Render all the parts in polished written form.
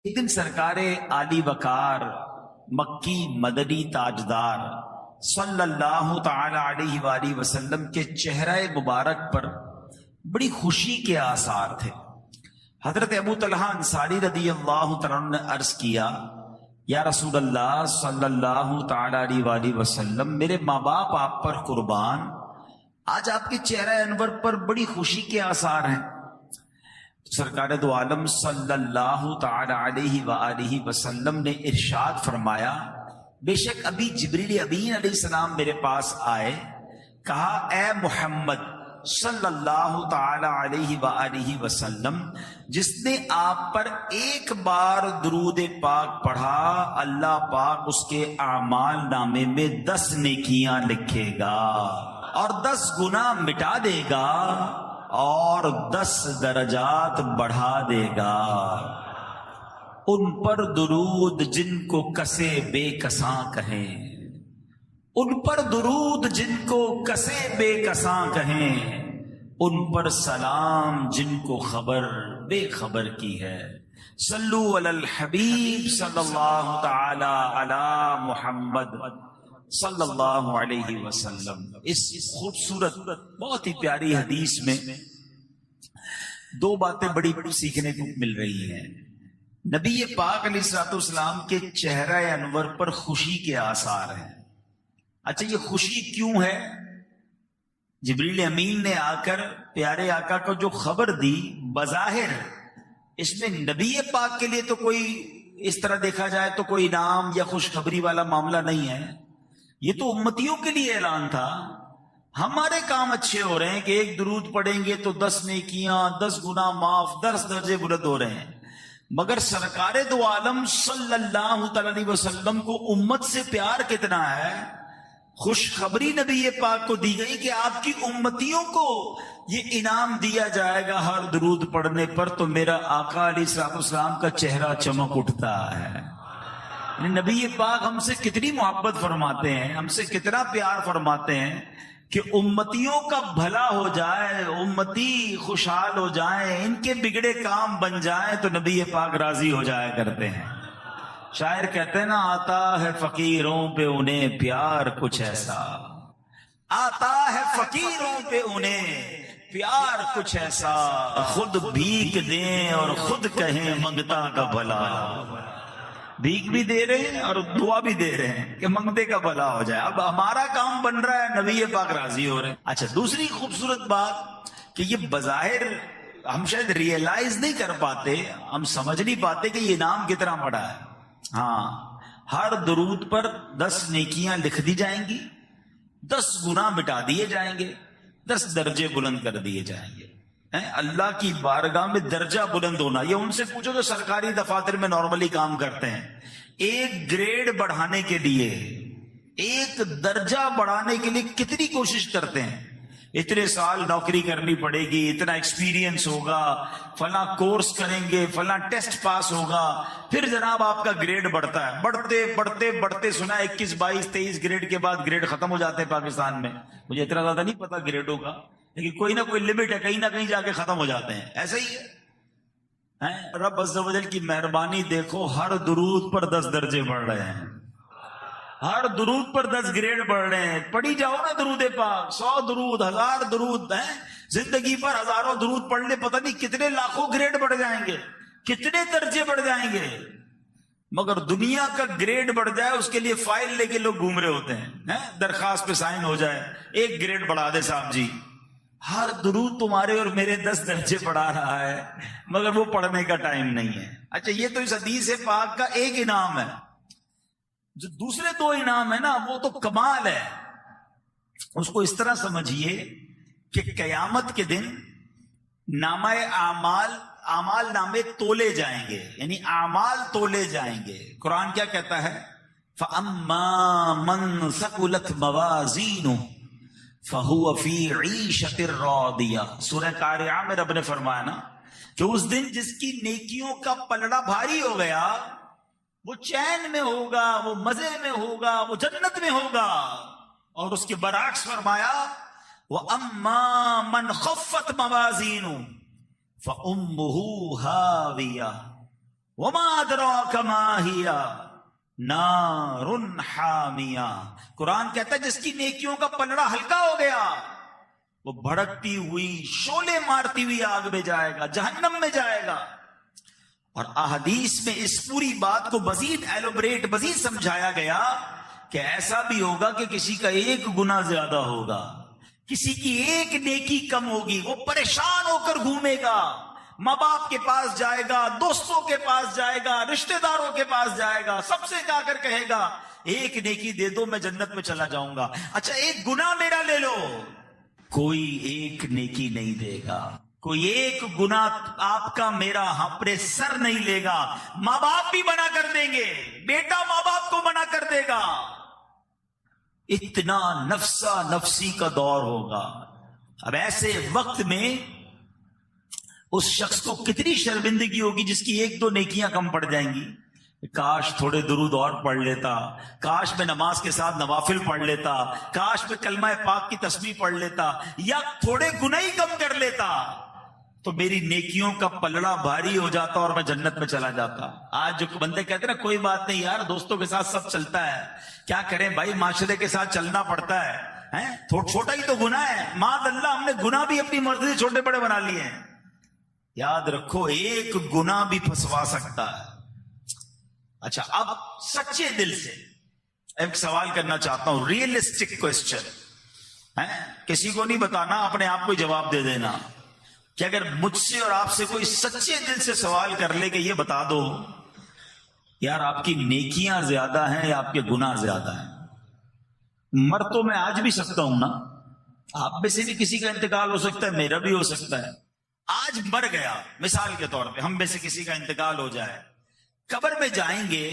ایک دن سرکار عالی وقار مکی مدنی تاجدار صلی اللہ تعالی علیہ وآلہ وسلم کے چہرہ مبارک پر بڑی خوشی کے آثار تھے۔ حضرت ابو طلحہ انصاری رضی اللہ تعالیٰ عنہ نے عرض کیا، یا رسول اللہ صلی اللہ تعالی علیہ وآلہ وسلم، میرے ماں باپ آپ پر قربان، آج آپ کے چہرہ انور پر بڑی خوشی کے آثار ہیں۔ سرکار دو عالم صلی اللہ تعالی علیہ وآلہ وسلم نے ارشاد فرمایا، بے شک ابھی جبریل امین علیہ السلام میرے پاس آئے، کہا اے محمد صلی اللہ تعالی علیہ وآلہ وسلم، جس نے آپ پر ایک بار درود پاک پڑھا، اللہ پاک اس کے اعمال نامے میں 10 نیکیاں لکھے گا اور 10 گناہ مٹا دے گا اور 10 درجات بڑھا دے گا۔ ان پر درود جن کو کسے بے کساں کہیں، ان پر درود جن کو کسے بے کساں کہیں، ان پر سلام جن کو خبر بے خبر کی ہے۔ صلو علی الحبیب صلی اللہ تعالی علی محمد صلی اللہ علیہ وسلم۔ اس خوبصورت بہت ہی پیاری حدیث میں 2 باتیں بڑی سیکھنے کو مل رہی ہیں۔ نبی پاک علیہ الصلوۃ والسلام کے چہرہ انور پر خوشی کے آثار ہیں۔ اچھا، یہ خوشی کیوں ہے؟ جبریل امین نے آ کر پیارے آقا کو جو خبر دی، بظاہر اس میں نبی پاک کے لیے تو کوئی اس طرح دیکھا جائے تو کوئی انعام یا خوشخبری والا معاملہ نہیں ہے، یہ تو امتیوں کے لیے اعلان تھا۔ ہمارے کام اچھے ہو رہے ہیں کہ ایک درود پڑھیں گے تو 10 نیکیاں، 10 گناہ معاف، 10 درجے بلند ہو رہے ہیں، مگر سرکار دو عالم صلی اللہ تعالی علیہ وسلم کو امت سے پیار کتنا ہے۔ خوشخبری نبی پاک کو دی گئی کہ آپ کی امتیوں کو یہ انعام دیا جائے گا ہر درود پڑھنے پر، تو میرا آقا علیہ الصلوۃ والسلام کا چہرہ چمک اٹھتا ہے۔ نبی پاک ہم سے کتنی محبت فرماتے ہیں، ہم سے کتنا پیار فرماتے ہیں کہ امتیوں کا بھلا ہو جائے، امتی خوشحال ہو جائیں، ان کے بگڑے کام بن جائیں تو نبی پاک راضی ہو جایا کرتے ہیں۔ شاعر کہتے ہیں نا، آتا ہے فقیروں پہ انہیں پیار کچھ ایسا، آتا ہے فقیروں پہ انہیں پیار کچھ ایسا، خود بھیک دیں اور خود کہیں منگتا کا بھلا۔ بھیک بھی دے رہے ہیں اور دعا بھی دے رہے ہیں کہ منگتے کا بھلا ہو جائے۔ اب ہمارا کام بن رہا ہے، نبی پاک راضی ہو رہے ہیں۔ اچھا، دوسری خوبصورت بات کہ یہ بظاہر ہم شاید ریئلائز نہیں کر پاتے، ہم سمجھ نہیں پاتے کہ یہ نام کتنا بڑا ہے۔ ہاں، ہر درود پر 10 نیکیاں لکھ دی جائیں گی، 10 گناہ مٹا دیے جائیں گے، 10 درجے بلند کر دیے جائیں گے۔ اللہ کی بارگاہ میں درجہ بلند ہونا، یہ ان سے پوچھو جو سرکاری دفاتر میں نارملی کام کرتے ہیں، ایک گریڈ بڑھانے کے لیے، ایک درجہ بڑھانے کے لیے کتنی کوشش کرتے ہیں۔ اتنے سال نوکری کرنی پڑے گی، اتنا ایکسپیرینس ہوگا، فلاں کورس کریں گے، فلاں ٹیسٹ پاس ہوگا، پھر جناب آپ کا گریڈ بڑھتا ہے۔ بڑھتے بڑھتے بڑھتے سنا 21 22 23 گریڈ کے بعد گریڈ ختم ہو جاتے ہیں پاکستان میں۔ مجھے اتنا زیادہ نہیں پتا گریڈوں کا، لیکن کوئی نہ کوئی لمٹ ہے، کہیں نہ کہیں جا کے ختم ہو جاتے ہیں۔ ایسا ہی ہے۔ رب عز و جل کی مہربانی دیکھو، ہر درود پر 10 درجے بڑھ رہے ہیں، ہر درود پر 10 گریڈ بڑھ رہے ہیں۔ پڑھی جاؤ نا درود پاک، 100 درود، 1000 درود ہیں، زندگی پر ہزاروں درود پڑھ لے، پتہ نہیں کتنے لاکھوں گریڈ بڑھ جائیں گے، کتنے درجے بڑھ جائیں گے۔ مگر دنیا کا گریڈ بڑھ جائے اس کے لیے فائل لے کے لوگ گھوم رہے ہوتے ہیں، درخواست پہ سائن ہو جائے، 1 گریڈ بڑھا دے صاحب جی۔ ہر درود تمہارے اور میرے 10 درجے بڑھا رہا ہے، مگر وہ پڑھنے کا ٹائم نہیں ہے۔ اچھا، یہ تو اس حدیث پاک کا ایک انعام ہے۔ جو دوسرے 2 انعام ہے نا، وہ تو کمال ہے۔ اس کو اس طرح سمجھیے کہ قیامت کے دن نامہ اعمال نامے تولے جائیں گے، یعنی اعمال تولے جائیں گے۔ قرآن کیا کہتا ہے؟ فَأَمَّا مَنْ ثَقُلَتْ مَوَازِينُهُ فَهُوَ فِي عِيشَةٍ رَاضِيَةٍ۔ سورہ قارعہ میں رب نے فرمایا نا کہ اس دن جس کی نیکیوں کا پلڑا بھاری ہو گیا، وہ چین میں ہوگا، وہ مزے میں ہوگا، وہ جنت میں ہوگا۔ اور اس کے برعکس فرمایا وَأَمَّا مَنْ خَفَّتْ مَوَازِينُهُ فَأُمُّهُ هَاوِيَةٌ۔ وما ادراک ما ہی نار حامیہ. قرآن کہتا ہے جس کی نیکیوں کا پلڑا ہلکا ہو گیا وہ بھڑکتی ہوئی شعلے مارتی ہوئی آگ میں جائے گا، جہنم میں جائے گا. اور احادیث میں اس پوری بات کو مزید ایلوبریٹ، مزید سمجھایا گیا کہ ایسا بھی ہوگا کہ کسی کا ایک گناہ زیادہ ہوگا، کسی کی ایک نیکی کم ہوگی، وہ پریشان ہو کر گھومے گا، ماں باپ کے پاس جائے گا، دوستوں کے پاس جائے گا، رشتہ داروں کے پاس جائے گا، سب سے جا کر کہے گا ایک نیکی دے دو میں جنت میں چلا جاؤں گا. اچھا ایک گناہ میرا لے لو، کوئی ایک نیکی نہیں دے گا، کوئی ایک گناہ آپ کا میرا اپنے سر نہیں لے گا. ماں باپ بھی منع کر دیں گے، بیٹا ماں باپ کو منع کر دے گا. اتنا نفسا نفسی کا دور ہوگا. اب ایسے وقت میں اس شخص کو کتنی شرمندگی ہوگی جس کی ایک دو نیکیاں کم پڑ جائیں گی. کاش تھوڑے درود اور پڑھ لیتا، کاش میں نماز کے ساتھ نوافل پڑھ لیتا، کاش میں کلمہ پاک کی تسبیح پڑھ لیتا، یا تھوڑے گناہ ہی کم کر لیتا تو میری نیکیوں کا پلڑا بھاری ہو جاتا اور میں جنت میں چلا جاتا. آج جو بندے کہتے ہیں نا کوئی بات نہیں یار، دوستوں کے ساتھ سب چلتا ہے، کیا کریں بھائی، معاشرے کے ساتھ چلنا پڑتا ہے، چھوٹا ہی تو گناہ ہے. معاذ اللہ ہم نے گناہ بھی اپنی مرضی سے چھوٹے بڑے بنا لیے ہیں. یاد رکھو ایک گناہ بھی پھنسوا سکتا ہے. اچھا اب سچے دل سے ایک سوال کرنا چاہتا ہوں، ریئلسٹک کوسچن، کسی کو نہیں بتانا، اپنے آپ کو جواب دے دینا کہ اگر مجھ سے اور آپ سے کوئی سچے دل سے سوال کر لے کہ یہ بتا دو یار آپ کی نیکیاں زیادہ ہیں یا آپ کے گناہ زیادہ ہیں. مر تو میں آج بھی سکتا ہوں نا، آپ میں سے بھی کسی کا انتقال ہو سکتا ہے، میرا بھی ہو سکتا ہے. آج مر گیا، مثال کے طور پہ ہم میں سے کسی کا انتقال ہو جائے، قبر میں جائیں گے،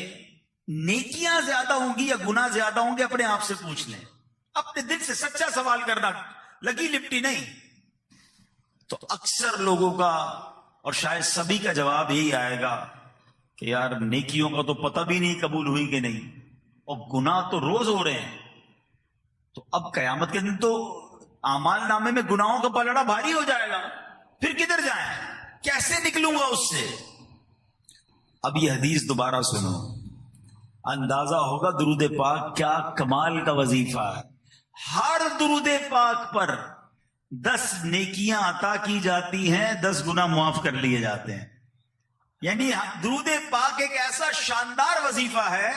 نیکیاں زیادہ ہوں گی یا گناہ زیادہ ہوں گے؟ اپنے آپ سے پوچھ لیں، اپنے دل سے سچا سوال کرنا، لگی لپٹی نہیں. تو اکثر لوگوں کا اور شاید سبھی کا جواب یہی آئے گا کہ یار نیکیوں کا تو پتہ بھی نہیں قبول ہوئی کہ نہیں، اور گناہ تو روز ہو رہے ہیں. تو اب قیامت کے دن تو اعمال نامے میں گناہوں کا پلڑا بھاری ہو جائے گا، پھر کدھر جائیں، کیسے نکلوں گا اس سے؟ اب یہ حدیث دوبارہ سنو، اندازہ ہوگا درود پاک کیا کمال کا وظیفہ ہے. ہر درود پاک پر 10 نیکیاں عطا کی جاتی ہیں، 10 گناہ معاف کر لیے جاتے ہیں. یعنی درود پاک ایک ایسا شاندار وظیفہ ہے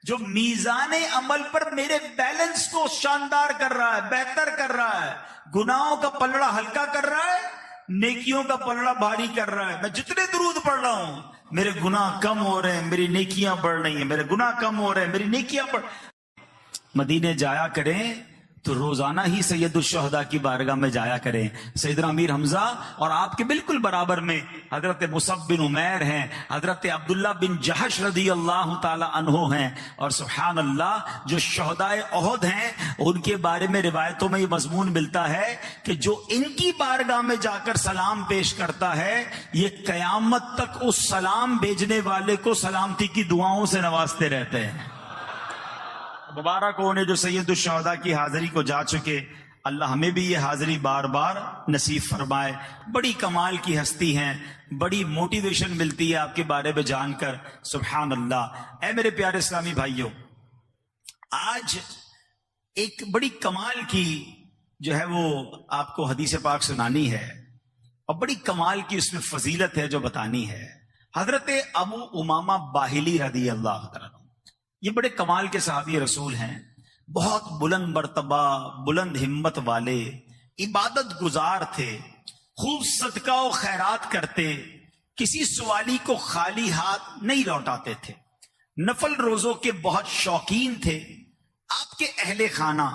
جو میزان عمل پر میرے بیلنس کو شاندار کر رہا ہے، بہتر کر رہا ہے، گناہوں کا پلڑا ہلکا کر رہا ہے، نیکیوں کا پلڑا بھاری کر رہا ہے. میں جتنے درود پڑھ رہا ہوں میرے گناہ کم ہو رہے ہیں، میری نیکیاں بڑھ رہی ہیں، میرے گناہ کم ہو رہے ہیں، میری نیکیاں بڑھ. مدینے جایا کریں تو روزانہ ہی سید الشہداء کی بارگاہ میں جایا کریں. سیدنا امیر حمزہ اور آپ کے بالکل برابر میں حضرت مصعب بن عمیر ہیں، حضرت عبداللہ بن جہش رضی اللہ تعالی عنہ ہیں، اور سبحان اللہ جو شہداء احد ہیں ان کے بارے میں روایتوں میں یہ مضمون ملتا ہے کہ جو ان کی بارگاہ میں جا کر سلام پیش کرتا ہے یہ قیامت تک اس سلام بھیجنے والے کو سلامتی کی دعاؤں سے نوازتے رہتے ہیں. مبارک ہونے جو سید الشہداء کی حاضری کو جا چکے، اللہ ہمیں بھی یہ حاضری بار بار نصیب فرمائے. بڑی کمال کی ہستی ہیں، بڑی موٹیویشن ملتی ہے آپ کے بارے میں جان کر، سبحان اللہ. اے میرے پیارے اسلامی بھائیوں، آج ایک بڑی کمال کی جو ہے وہ آپ کو حدیث پاک سنانی ہے، اور بڑی کمال کی اس میں فضیلت ہے جو بتانی ہے. حضرت ابو امامہ باہلی رضی اللہ تعالیٰ، یہ بڑے کمال کے صحابی رسول ہیں، بہت بلند مرتبہ، بلند ہمت والے، عبادت گزار تھے، خوب صدقہ و خیرات کرتے، کسی سوالی کو خالی ہاتھ نہیں لوٹاتے تھے، نفل روزوں کے بہت شوقین تھے. آپ کے اہل خانہ،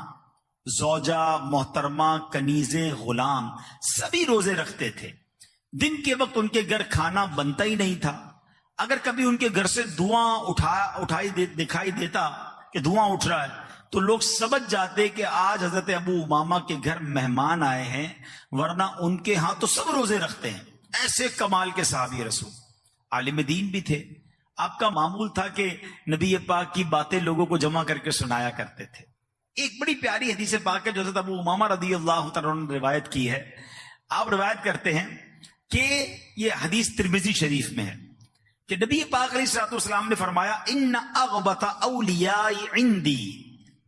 زوجہ، محترمہ، کنیزیں، غلام سبھی روزے رکھتے تھے. دن کے وقت ان کے گھر کھانا بنتا ہی نہیں تھا. اگر کبھی ان کے گھر سے دھواں دکھائی دیتا کہ دھواں اٹھ رہا ہے تو لوگ سمجھ جاتے کہ آج حضرت ابو امامہ کے گھر مہمان آئے ہیں، ورنہ ان کے ہاں تو سب روزے رکھتے ہیں. ایسے کمال کے صحابی رسول، عالم دین بھی تھے. آپ کا معمول تھا کہ نبی پاک کی باتیں لوگوں کو جمع کر کے سنایا کرتے تھے. ایک بڑی پیاری حدیث پاک ہے جو حضرت ابو امامہ رضی اللہ تعالیٰ نے روایت کی ہے. آپ روایت کرتے ہیں کہ یہ حدیث ترمذی شریف میں ہے کہ نبی پاک علیہ الصلوۃ والسلام نے فرمایا ان اغبط اولیاء عندی،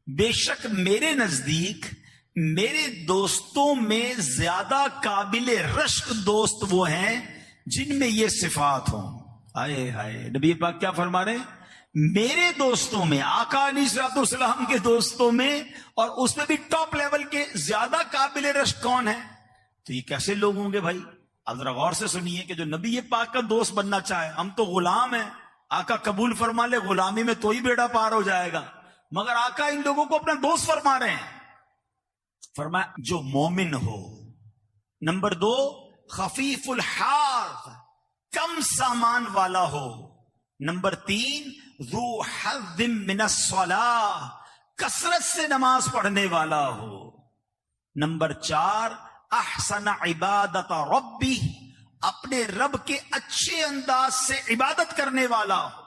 بے شک میرے نزدیک میرے دوستوں میں زیادہ قابل رشک دوست وہ ہیں جن میں یہ صفات ہوں. ہائے ہائے، نبی پاک کیا فرما رہے ہیں؟ میرے دوستوں میں، آقا علیہ الصلوۃ والسلام کے دوستوں میں، اور اس میں بھی ٹاپ لیول کے زیادہ قابل رشک کون ہے؟ تو یہ کیسے لوگ ہوں گے بھائی؟ اب ذرا غور سے سنیے کہ جو نبی پاک کا دوست بننا چاہے، ہم تو غلام ہیں، آقا قبول فرما لے غلامی میں تو ہی بیڑا پار ہو جائے گا، مگر آقا ان لوگوں کو اپنا دوست فرما رہے ہیں. فرمایا جو مومن ہو. نمبر 2، خفیف الحاظ، کم سامان والا ہو. نمبر 3، ذو حظ من الصلاۃ، کثرت سے نماز پڑھنے والا ہو. نمبر 4، احسن عبادت ربی، اپنے رب کے اچھے انداز سے عبادت کرنے والا ہو.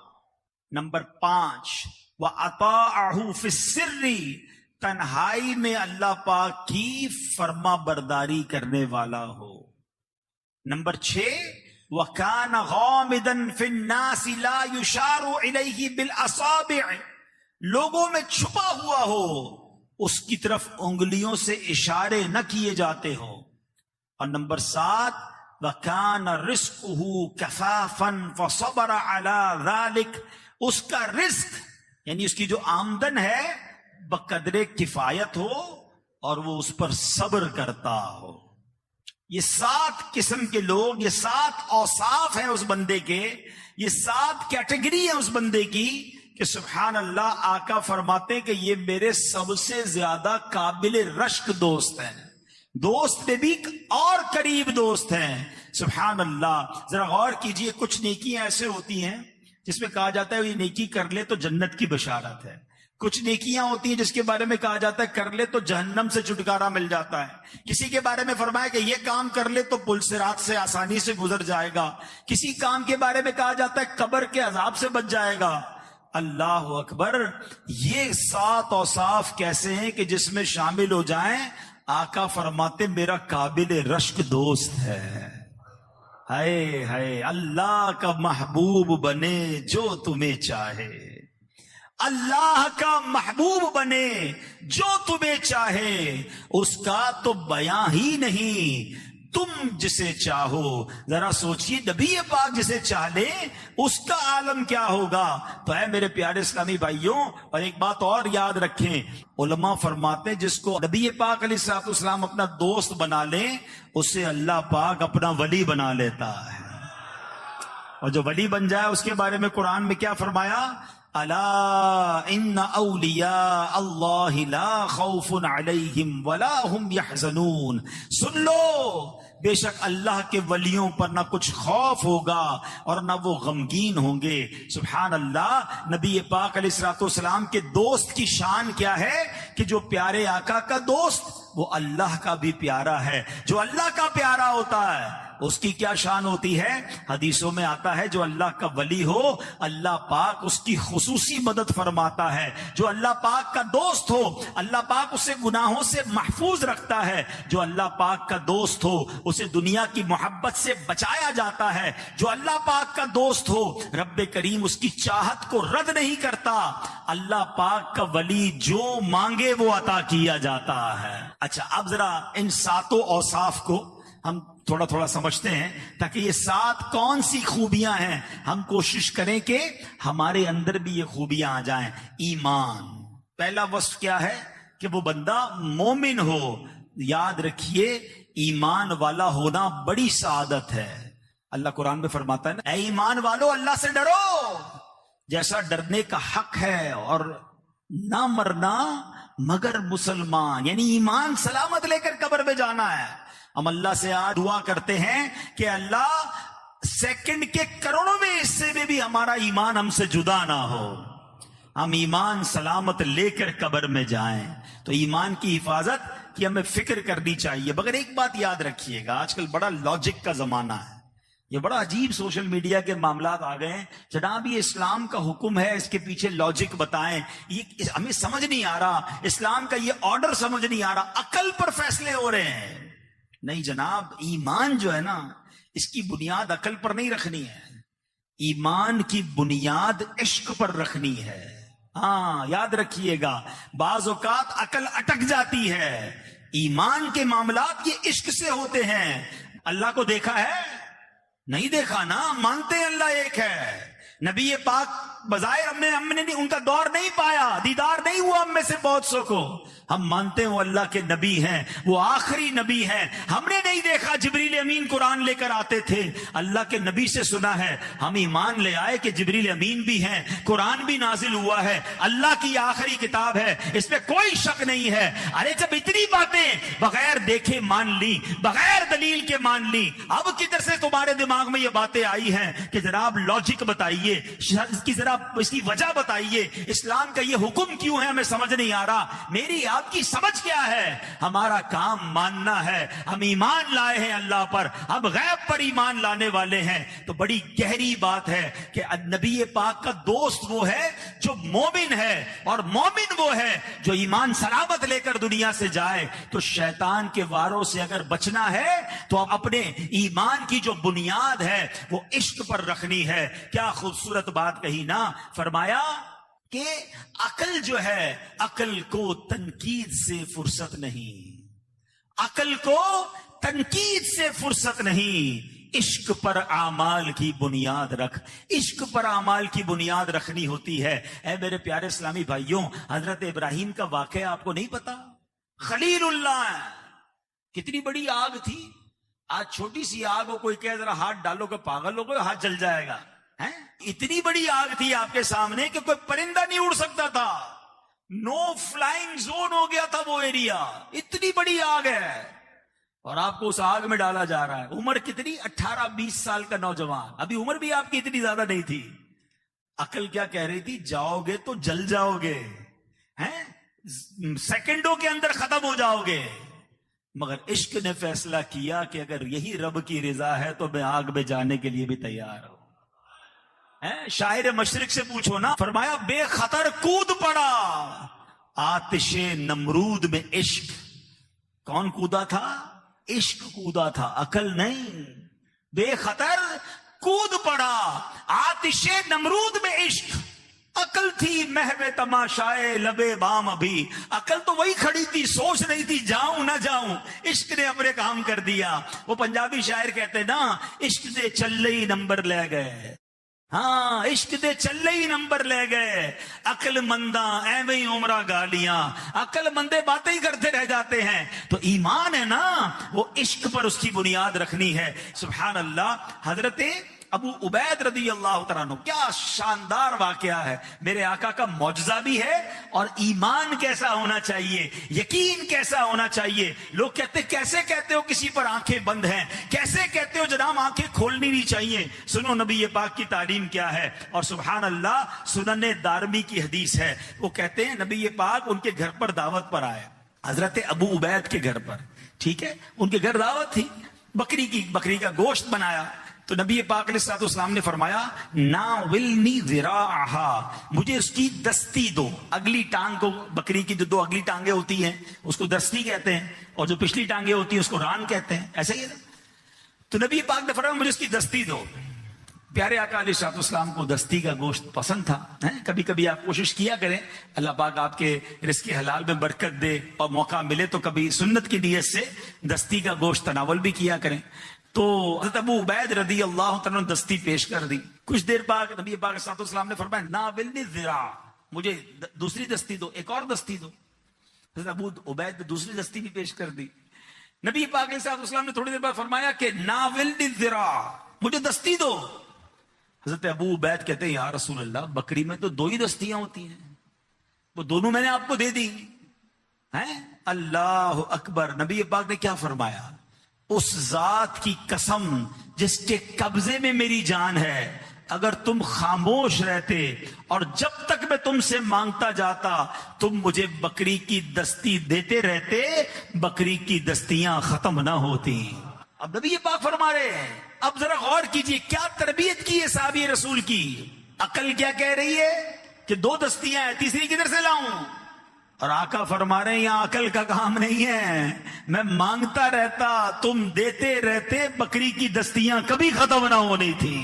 نمبر 5، وَأَطَاعَهُ فِي السِّرِّ، تنہائی میں اللہ پاک کی فرما برداری کرنے والا ہو. نمبر 6، وَكَانَ غَامِضًا فِي النَّاسِ لَا يُشَارُ إِلَيْهِ بِالْأَصَابِعِ، لوگوں میں چھپا ہوا ہو، اس کی طرف انگلیوں سے اشارے نہ کیے جاتے ہو. اور نمبر 7، وَكَانَ رِزْقُهُ كَفَافًا فَصَبَرَ عَلَى ذَلِكَ، اس کا رزق یعنی اس کی جو آمدن ہے بقدر کفایت ہو اور وہ اس پر صبر کرتا ہو. یہ 7 قسم کے لوگ، یہ 7 اوصاف ہیں اس بندے کے، یہ 7 کیٹیگری ہیں اس بندے کی کہ سبحان اللہ، آقا فرماتے ہیں کہ یہ میرے سب سے زیادہ قابل رشک دوست ہیں، دوست میں بھی اور قریب دوست ہیں. سبحان اللہ. ذرا غور کیجئے، کچھ نیکیاں ایسے ہوتی ہیں جس میں کہا جاتا ہے یہ نیکی کر لے تو جنت کی بشارت ہے. کچھ نیکیاں ہوتی ہیں جس کے بارے میں کہا جاتا ہے کر لے تو جہنم سے چھٹکارا مل جاتا ہے. کسی کے بارے میں فرمایا کہ یہ کام کر لے تو پل صراط سے آسانی سے گزر جائے گا. کسی کام کے بارے میں کہا جاتا ہے قبر کے عذاب سے بچ جائے گا. اللہ اکبر. یہ 7 اوصاف کیسے ہیں کہ جس میں شامل ہو جائیں، آقا فرماتے میرا قابل رشک دوست ہے. ہائے ہائے، اللہ کا محبوب بنے جو تمہیں چاہے، اللہ کا محبوب بنے جو تمہیں چاہے، اس کا تو بیاں ہی نہیں، تم جسے چاہو. ذرا سوچئے، نبی پاک جسے چاہ لے اس کا عالم کیا ہوگا. تو ہے میرے پیارے اسلامی بھائیوں، اور ایک بات اور یاد رکھیں، علماء فرماتے ہیں جس کو نبی پاک علیہ الصلوۃ والسلام اپنا دوست بنا لیں، اسے اللہ پاک اپنا ولی بنا لیتا ہے. اور جو ولی بن جائے اس کے بارے میں قرآن میں کیا فرمایا؟ الا ان اولیاء اللہ لا خوف علیہم ولا هم يحزنون. سن لو، بے شک اللہ کے ولیوں پر نہ کچھ خوف ہوگا اور نہ وہ غمگین ہوں گے. سبحان اللہ. نبی پاک علیہ الصلوۃ والسلام کے دوست کی شان کیا ہے کہ جو پیارے آقا کا دوست وہ اللہ کا بھی پیارا ہے. جو اللہ کا پیارا ہوتا ہے اس کی کیا شان ہوتی ہے؟ حدیثوں میں آتا ہے جو اللہ کا ولی ہو اللہ پاک اس کی خصوصی مدد فرماتا ہے. جو اللہ پاک کا دوست ہو اللہ پاک اسے گناہوں سے محفوظ رکھتا ہے. جو اللہ pاک کا دوست ہو اسے دنیا کی محبت سے بچایا جاتا ہے. جو اللہ پاک کا دوست ہو رب کریم اس کی چاہت کو رد نہیں کرتا. اللہ پاک کا ولی جو مانگے وہ عطا کیا جاتا ہے. اچھا، اب ذرا ان 7 اوصاف کو ہم تھوڑا تھوڑا سمجھتے ہیں تاکہ یہ 7 کون سی خوبیاں ہیں ہم کوشش کریں کہ ہمارے اندر بھی یہ خوبیاں آ جائیں. ایمان، پہلا وصف کیا ہے کہ وہ بندہ مومن ہو. یاد رکھیے، ایمان والا ہونا بڑی سعادت ہے. اللہ قرآن میں فرماتا ہے نا، اے ایمان والو اللہ سے ڈرو جیسا ڈرنے کا حق ہے، اور نہ مرنا مگر مسلمان. یعنی ایمان سلامت لے کر قبر میں جانا ہے. ہم اللہ سے آج دعا کرتے ہیں کہ اللہ سیکنڈ کے کروڑویں حصے میں بھی ہمارا ایمان ہم سے جدا نہ ہو، ہم ایمان سلامت لے کر قبر میں جائیں. تو ایمان کی حفاظت کی ہمیں فکر کرنی چاہیے. مگر ایک بات یاد رکھیے گا، آج کل بڑا لاجک کا زمانہ ہے، یہ بڑا عجیب سوشل میڈیا کے معاملات آ گئے ہیں. جناب یہ اسلام کا حکم ہے، اس کے پیچھے لاجک بتائیں. یہ ہمیں سمجھ نہیں آ رہا، اسلام کا یہ آرڈر سمجھ نہیں آ رہا، عقل پر فیصلے ہو رہے ہیں. نہیں جناب، ایمان جو ہے نا اس کی بنیاد عقل پر نہیں رکھنی ہے. ایمان کی بنیاد عشق پر رکھنی ہے. ہاں یاد رکھیے گا، بعض اوقات عقل اٹک جاتی ہے. ایمان کے معاملات یہ عشق سے ہوتے ہیں. اللہ کو دیکھا ہے؟ نہیں دیکھا نا، مانتے ہیں اللہ ایک ہے. نبی پاک بظاہر ہم نے ان کا دور نہیں پایا، دیدار نہیں ہوا ہم میں سے بہت سو کو. ہم مانتے ہیں وہ اللہ کے نبی ہیں، وہ آخری نبی ہیں. ہم نے نہیں دیکھا جبریل امین قرآن لے کر آتے تھے، اللہ کے نبی سے سنا ہے. ہم ایمان لے آئے کہ جبریل امین بھی ہیں، قرآن بھی نازل ہوا ہے، اللہ کی آخری کتاب ہے، اس میں کوئی شک نہیں ہے. ارے جب اتنی باتیں بغیر دیکھے مان لی، بغیر دلیل کے مان لی، اب کدھر سے تمہارے دماغ میں یہ باتیں آئی ہیں کہ جناب لاجک بتائیے، اس کی ذرا اس کی وجہ بتائیے، اسلام کا یہ حکم کیوں ہے ہمیں سمجھ نہیں آ رہا. میری آپ کی سمجھ کیا ہے؟ ہمارا کام ماننا ہے. ہم ایمان لائے ہیں اللہ پر، ہم غیب پر ایمان لانے والے ہیں. تو بڑی گہری بات ہے کہ نبی پاک کا دوست وہ ہے جو مومن ہے، اور مومن وہ ہے جو ایمان سلامت لے کر دنیا سے جائے. تو شیطان کے واروں سے اگر بچنا ہے تو اپنے ایمان کی جو بنیاد ہے وہ عشق پر رکھنی ہے. کیا خوبصورت بات کہی نا. فرمایا کہ عقل جو ہے، عقل کو تنقید سے فرصت نہیں، عقل کو تنقید سے فرصت نہیں. عشق پر اعمال کی بنیاد رکھ. عشق پر اعمال کی بنیاد رکھنی ہوتی ہے. اے میرے پیارے اسلامی بھائیوں، حضرت ابراہیم کا واقعہ آپ کو نہیں پتا؟ خلیل اللہ، کتنی بڑی آگ تھی. آج چھوٹی سی آگ ہو، کوئی کہے ذرا ہاتھ ڈالو کہ پاگل ہو گئے، ہاتھ جل جائے گا. اتنی بڑی آگ تھی آپ کے سامنے کہ کوئی پرندہ نہیں اڑ سکتا تھا. نو فلائنگ زون ہو گیا تھا وہ ایریا. اتنی بڑی آگ ہے اور آپ کو اس آگ میں ڈالا جا رہا ہے. عمر کتنی؟ 18-20 سال کا نوجوان. ابھی عمر بھی آپ کی اتنی زیادہ نہیں تھی. عقل کیا کہہ رہی تھی؟ جاؤ گے تو جل جاؤ گے، سیکنڈوں کے اندر ختم ہو جاؤ گے. مگر عشق نے فیصلہ کیا کہ اگر یہی رب کی رضا ہے تو میں آگ میں جانے کے لیے بھی تیار ہوں. شاعر مشرق سے پوچھو نا، فرمایا بے خطر کود پڑا آتش نمرود میں. عشق کون کودا تھا؟ عشق کودا تھا، عقل نہیں. بے خطر کود پڑا آتش نمرود میں عشق. عقل تھی محو تماشائے لبے بام. ابھی عقل تو وہی کھڑی تھی، سوچ رہی تھی جاؤں نہ جاؤں. عشق نے اپنے کام کر دیا. وہ پنجابی شاعر کہتے نا، عشق دے چلے ہی نمبر لے گئے. ہاں عشق دے چلے ہی نمبر لے گئے. عقل منداں ایویں ہی عمرہ گالیاں. عقل مندے باتیں ہی کرتے رہ جاتے ہیں. تو ایمان ہے نا، وہ عشق پر اس کی بنیاد رکھنی ہے. سبحان اللہ. حضرت ابو عبید رضی اللہ تعالیٰ عنہ، کیا شاندار واقعہ ہے. میرے آقا کا معجزہ بھی ہے، اور ایمان کیسا ہونا چاہیے، یقین کیسا ہونا چاہیے. لوگ کہتے کیسے کہتے ہو کسی پر آنکھیں بند ہیں، کیسے کہتے ہو جناب آنکھیں کھولنی نہیں چاہیے. سنو نبی پاک کی تعلیم کیا ہے. اور سبحان اللہ، سنن دارمی کی حدیث ہے. وہ کہتے ہیں نبی پاک ان کے گھر پر دعوت پر آئے، حضرت ابو عبید کے گھر پر. ٹھیک ہے، ان کے گھر دعوت تھی، بکری کا گوشت بنایا. تو نبی پاک علیہ السلام نے فرمایا ناولنی ذراعہا، مجھے اس کی دستی دو. اگلی ٹانگ کو، بکری کی جو دو اگلی ٹانگیں ہوتی ہیں اس کو دستی کہتے ہیں، اور جو پچھلی ٹانگیں ہوتی ہیں اس کو ران کہتے ہیں. ایسا ہی ہے نا. تو نبی پاک نے فرمایا مجھے اس کی دستی دو. پیارے آقا علیہ السلام کو دستی کا گوشت پسند تھا. کبھی کبھی آپ کوشش کیا کریں، اللہ پاک آپ کے رزق حلال میں برکت دے، اور موقع ملے تو کبھی سنت کی نیت سے دستی کا گوشت تناول بھی کیا کریں. تو حضرت ابو عبید رضی اللہ تعالیٰ نے دستی پیش کر دی. کچھ دیر بعد نبی پاک صلی اللہ علیہ وسلم نے فرمایا ناولنی ذراع، مجھے دوسری دستی دو، ایک اور دستی دو. حضرت ابو عبید نے دوسری دستی بھی پیش کر دی. نبی پاک علیہ السلام نے تھوڑی دیر بعد فرمایا کہ ناولنی ذراع، مجھے دستی دو. حضرت ابو عبید کہتے ہیں یا رسول اللہ، بکری میں تو دو ہی دستیاں ہوتی ہیں، وہ دونوں میں نے آپ کو دے دی ہیں. اللہ اکبر. نبی پاک نے کیا فرمایا؟ اس ذات کی قسم جس کے قبضے میں میری جان ہے، اگر تم خاموش رہتے اور جب تک میں تم سے مانگتا جاتا تم مجھے بکری کی دستی دیتے رہتے، بکری کی دستیاں ختم نہ ہوتی. اب نبی پاک فرما رہے ہیں، اب ذرا غور کیجئے کیا تربیت کی ہے صحابی رسول کی. عقل کیا کہہ رہی ہے کہ دو دستیاں ہیں، تیسری کدھر سے لاؤں؟ اور آقا فرما رہے ہیں یہاں عقل کا کام نہیں ہے، میں مانگتا رہتا تم دیتے رہتے، بکری کی دستیاں کبھی ختم نہ ہونی تھی.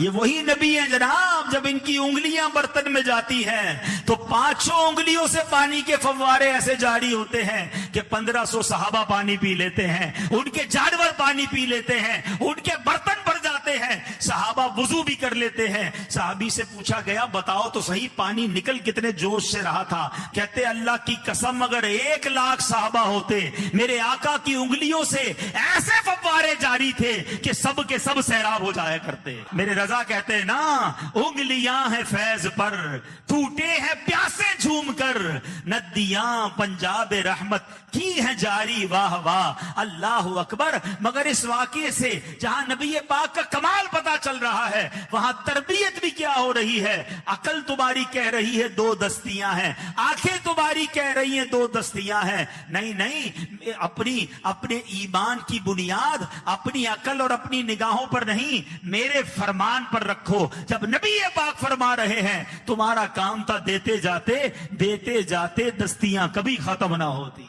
یہ وہی نبی ہیں جناب، جب ان کی انگلیاں برتن میں جاتی ہیں تو 500 انگلیوں سے پانی کے فوارے ایسے جاری ہوتے ہیں کہ 1500 صحابہ پانی پی لیتے ہیں، ان کے جانور پانی پی لیتے ہیں، ان کے برتن بھر جاتے ہیں، صحابہ وضو بھی کر لیتے ہیں۔ صحابی سے پوچھا گیا بتاؤ تو صحیح پانی نکل کتنے جوش سے رہا تھا؟ کہتے اللہ کی قسم اگر 1,00,000 صحابہ ہوتے، میرے آقا کی انگلیوں سے ایسے فوارے جاری تھے کہ سب کے سب سیراب ہو جایا کرتے۔ میرے رضا کہتے ہیں نا، انگلیاں ہیں فیض پر، ٹوٹے ہیں پیاسے جھوم کر، ندیاں پنجاب رحمت کی ہیں جاری، واہ واہ اللہ اکبر۔ مگر اس واقعے سے جہاں نبی پاک کا کمال پتا چل رہا ہے، وہاں تربیت بھی کیا ہو رہی ہے۔ عقل تمہاری کہہ رہی ہے 2 دستیاں ہیں، آنکھیں تمہاری کہہ رہی ہیں 2 دستیاں ہیں، نہیں، اپنے ایمان کی بنیاد اپنی عقل اور اپنی نگاہوں پر نہیں، میرے فرمان پر رکھو۔ جب نبی پاک فرما رہے ہیں تمہارا کام تھا دیتے جاتے دستیاں کبھی ختم نہ ہوتی۔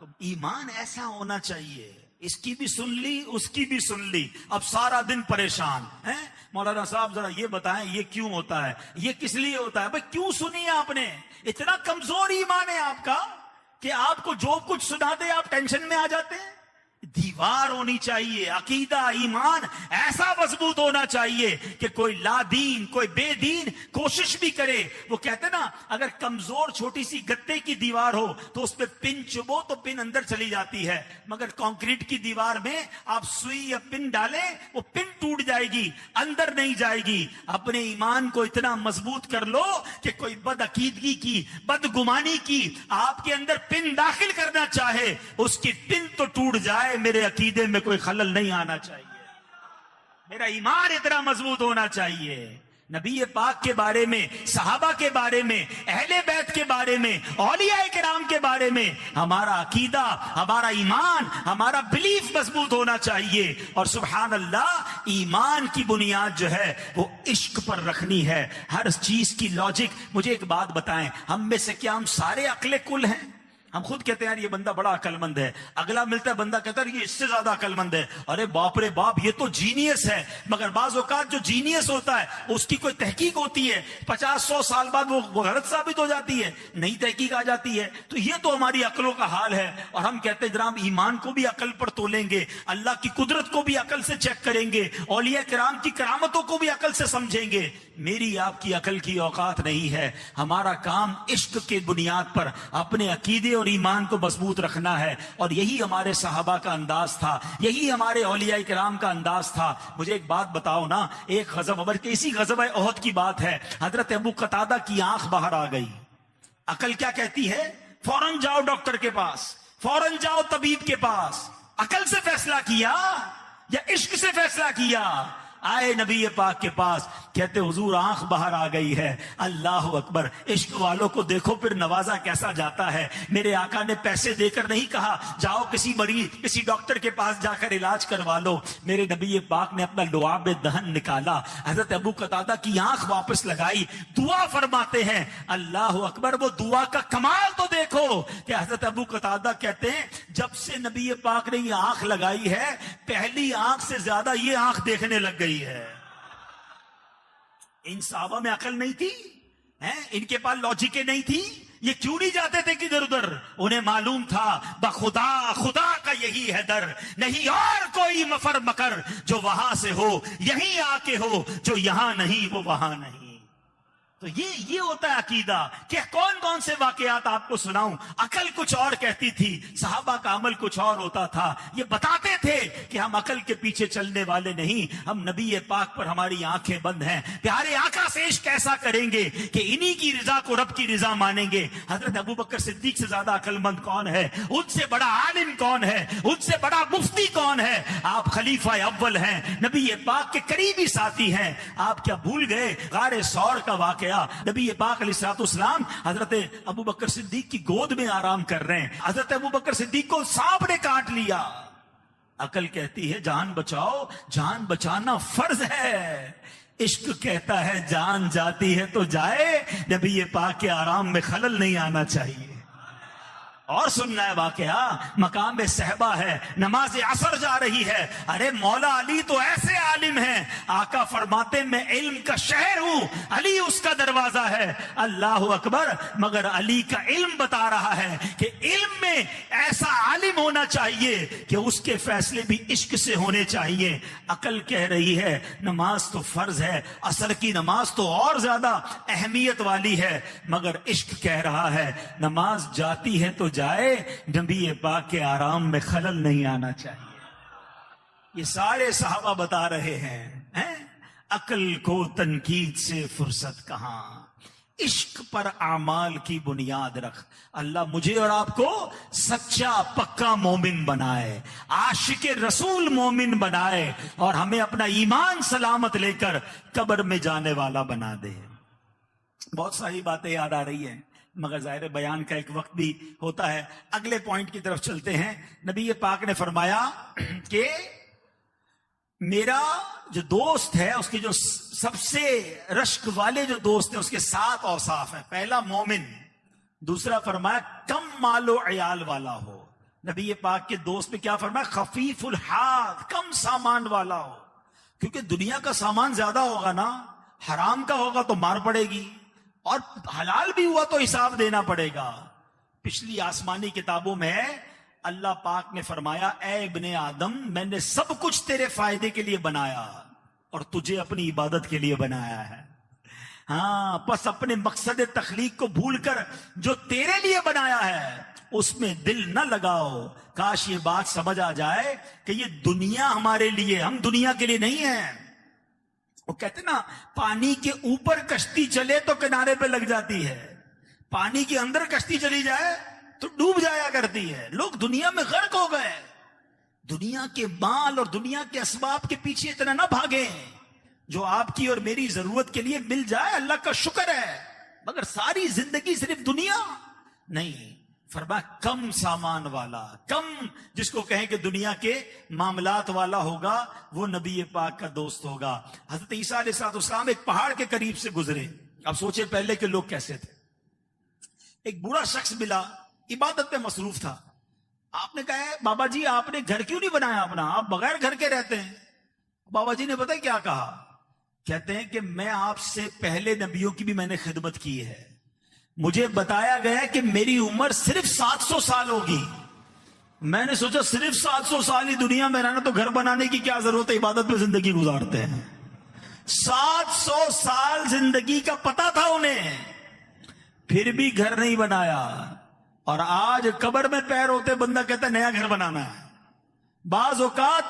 تو ایمان ایسا ہونا چاہیے، اس کی بھی سن لی اس کی بھی سن لی، اب سارا دن پریشان ہیں۔ مولانا صاحب ذرا یہ بتائیں یہ کیوں ہوتا ہے، یہ کس لیے ہوتا ہے؟ بھئی کیوں سنی آپ نے؟ اتنا کمزور ایمان ہے آپ کا کہ آپ کو جو کچھ سنا دے آپ ٹینشن میں آ جاتے ہیں۔ دیوار ہونی چاہیے، عقیدہ ایمان ایسا مضبوط ہونا چاہیے کہ کوئی لا دین کوئی بے دین کوشش بھی کرے۔ وہ کہتے نا اگر کمزور چھوٹی سی گتے کی دیوار ہو تو اس پہ پن چبو تو پن اندر چلی جاتی ہے، مگر کنکریٹ کی دیوار میں آپ سوئی یا پن ڈالیں وہ پن ٹوٹ جائے گی، اندر نہیں جائے گی۔ اپنے ایمان کو اتنا مضبوط کر لو کہ کوئی بد عقیدگی کی بدگمانی کی آپ کے اندر پن داخل کرنا چاہے، اس کی پن تو ٹوٹ جائے، میرے عقیدے میں کوئی خلل نہیں آنا چاہیے، میرا ایمان اتنا مضبوط ہونا چاہیے۔ نبی پاک کے بارے میں، صحابہ کے بارے میں، اہل بیت کے بارے میں، اولیاء کرام کے بارے میں ہمارا عقیدہ، ہمارا ایمان، ہمارا بلیف مضبوط ہونا چاہیے۔ اور سبحان اللہ، ایمان کی بنیاد جو ہے وہ عشق پر رکھنی ہے۔ ہر چیز کی لاجک۔ مجھے ایک بات بتائیں، ہم میں سے کیا ہم سارے عقل کل ہیں؟ ہم خود کہتے ہیں یار یہ بندہ بڑا عقل مند ہے، اگلا ملتا ہے بندہ کہتا ہے یہ اس سے زیادہ عقل مند ہے، ارے باپ رے باپ یہ تو جینیس ہے۔ مگر بعض اوقات جو جینیس ہوتا ہے اس کی کوئی تحقیق ہوتی ہے، 50-100 سال بعد وہ غلط ثابت ہو جاتی ہے، نئی تحقیق آ جاتی ہے۔ تو یہ تو ہماری عقلوں کا حال ہے، اور ہم کہتے ہیں جناب ایمان کو بھی عقل پر تولیں گے، اللہ کی قدرت کو بھی عقل سے چیک کریں گے، اولیاء کرام کی کرامتوں کو بھی عقل سے سمجھیں گے۔ میری آپ کی عقل کی اوقات نہیں ہے، ہمارا کام عشق کے بنیاد پر اپنے عقیدے اور ایمان کو مضبوط رکھنا ہے، اور یہی ہمارے صحابہ کا انداز تھا، یہی ہمارے اولیاء کرام کا انداز تھا۔ مجھے ایک بات بتاؤ نا، ایک غزوہ عمر کے اسی غزوہ احد کی بات ہے، حضرت ابو قتادہ کی آنکھ باہر آ گئی۔ عقل کیا کہتی ہے؟ فوراً جاؤ ڈاکٹر کے پاس، فوراً جاؤ طبیب کے پاس۔ عقل سے فیصلہ کیا یا عشق سے فیصلہ کیا؟ آئے نبی پاک کے پاس، کہتے حضور آنکھ باہر آ گئی ہے۔ اللہ اکبر، عشق والوں کو دیکھو پھر نوازا کیسا جاتا ہے۔ میرے آقا نے پیسے دے کر نہیں کہا جاؤ کسی مریض کسی ڈاکٹر کے پاس جا کر علاج کروا لو، میرے نبی پاک نے اپنا لعاب دہن نکالا، حضرت ابو قتادہ کی آنکھ واپس لگائی، دعا فرماتے ہیں۔ اللہ اکبر، وہ دعا کا کمال تو دیکھو کہ حضرت ابو قتادہ کہتے ہیں جب سے نبی پاک نے یہ آنکھ لگائی ہے پہلی آنکھ سے زیادہ یہ آنکھ دیکھنے لگ گئی ہے۔ ان صحابہ میں عقل نہیں تھی، ان کے پاس لاجکیں نہیں تھی، یہ کیوں نہیں جاتے تھے کدھر ادھر؟ انہیں معلوم تھا بخدا خدا کا یہی ہے در، نہیں اور کوئی مفر مکر، جو وہاں سے ہو یہیں آ کے ہو، جو یہاں نہیں وہ وہاں نہیں۔ تو یہ ہوتا ہے عقیدہ کہ کون کون سے واقعات آپ کو سناؤں۔ عقل کچھ اور کہتی تھی، صحابہ کا عمل کچھ اور ہوتا تھا۔ یہ بتاتے تھے کہ ہم عقل کے پیچھے چلنے والے نہیں، ہم نبی پاک پر ہماری آنکھیں بند ہیں، پیارے آقا سے عشق ایسا کریں گے کہ انہی کی رضا کو رب کی رضا مانیں گے۔ حضرت ابوبکر صدیق سے زیادہ عقل مند کون ہے؟ ان سے بڑا عالم کون ہے؟ ان سے بڑا مفتی کون ہے؟ آپ خلیفہ اول ہیں، نبی پاک کے قریبی ساتھی ہیں۔ آپ کیا بھول گئے غار ثور کا واقعہ؟ نبی پاک علیہ الصلوۃ والسلام حضرت ابوبکر صدیق کی گود میں آرام کر رہے ہیں، حضرت ابوبکر صدیق کو سانپ نے کاٹ لیا۔ عقل کہتی ہے جان بچاؤ، جان بچانا فرض ہے۔ عشق کہتا ہے جان جاتی ہے تو جائے، نبی پاک کے آرام میں خلل نہیں آنا چاہیے۔ اور سننا ہے واقعہ، مقام صحبہ ہے، نماز عصر جا رہی ہے، ارے مولا علی تو ایسے عالم ہیں، آقا فرماتے میں علم کا شہر ہوں، علی اس کا دروازہ ہے، اللہ اکبر، مگر علی کا علم بتا رہا ہے کہ علم میں ایسا عالم ہونا چاہیے کہ اس کے فیصلے بھی عشق سے ہونے چاہیے۔ عقل کہہ رہی ہے نماز تو فرض ہے، عصر کی نماز تو اور زیادہ اہمیت والی ہے، مگر عشق کہہ رہا ہے نماز جاتی ہے تو جائے، نبی پاک کے آرام میں خلل نہیں آنا چاہیے۔ یہ سارے صحابہ بتا رہے ہیں عقل کو تنقید سے فرصت کہاں، عشق پر اعمال کی بنیاد رکھ۔ اللہ مجھے اور آپ کو سچا پکا مومن بنائے، عاشق رسول مومن بنائے، اور ہمیں اپنا ایمان سلامت لے کر قبر میں جانے والا بنا دے۔ بہت ساری باتیں یاد آ رہی ہیں، مگر ظاہر بیان کا ایک وقت بھی ہوتا ہے۔ اگلے پوائنٹ کی طرف چلتے ہیں۔ نبی پاک نے فرمایا کہ میرا جو دوست ہے، اس کے جو سب سے رشک والے جو دوست ہیں، اس کے 7 اوصاف ہیں۔ پہلا مومن، دوسرا فرمایا کم مال و عیال والا ہو۔ نبی پاک کے دوست پہ کیا فرمایا؟ خفیف الحاظ، کم سامان والا ہو، کیونکہ دنیا کا سامان زیادہ ہوگا نا، حرام کا ہوگا تو مار پڑے گی، اور حلال بھی ہوا تو حساب دینا پڑے گا۔ پچھلی آسمانی کتابوں میں اللہ پاک نے فرمایا اے ابن آدم، میں نے سب کچھ تیرے فائدے کے لیے بنایا اور تجھے اپنی عبادت کے لیے بنایا ہے۔ ہاں، پس اپنے مقصد تخلیق کو بھول کر جو تیرے لیے بنایا ہے اس میں دل نہ لگاؤ۔ کاش یہ بات سمجھ آ جائے کہ یہ دنیا ہمارے لیے، ہم دنیا کے لیے نہیں ہیں۔ وہ کہتے نا پانی کے اوپر کشتی چلے تو کنارے پہ لگ جاتی ہے، پانی کے اندر کشتی چلی جائے تو ڈوب جایا کرتی ہے۔ لوگ دنیا میں غرق ہو گئے، دنیا کے مال اور دنیا کے اسباب کے پیچھے اتنا نہ بھاگیں۔ جو آپ کی اور میری ضرورت کے لیے مل جائے اللہ کا شکر ہے، مگر ساری زندگی صرف دنیا نہیں۔ فرمایا کم سامان والا، کم جس کو کہیں کہ دنیا کے معاملات والا ہوگا، وہ نبی پاک کا دوست ہوگا۔ حضرت عیسیٰ علیہ السلام ایک پہاڑ کے قریب سے گزرے۔ اب سوچے پہلے کے لوگ کیسے تھے۔ ایک بوڑھا شخص ملا، عبادت پہ مصروف تھا۔ آپ نے کہا بابا جی آپ نے گھر کیوں نہیں بنایا اپنا، آپ بغیر گھر کے رہتے ہیں۔ بابا جی نے پتہ کیا کہا؟ کہتے ہیں کہ میں آپ سے پہلے نبیوں کی بھی میں نے خدمت کی ہے، مجھے بتایا گیا کہ میری عمر صرف 700 سال ہوگی۔ میں نے سوچا صرف 700 سال ہی دنیا میں رہنا تو گھر بنانے کی کیا ضرورت ہے، عبادت پہ زندگی گزارتے ہیں۔ 700 سال زندگی کا پتہ تھا انہیں، پھر بھی گھر نہیں بنایا۔ اور آج قبر میں پیر ہوتے بندہ کہتا ہے نیا گھر بنانا ہے۔ بعض اوقات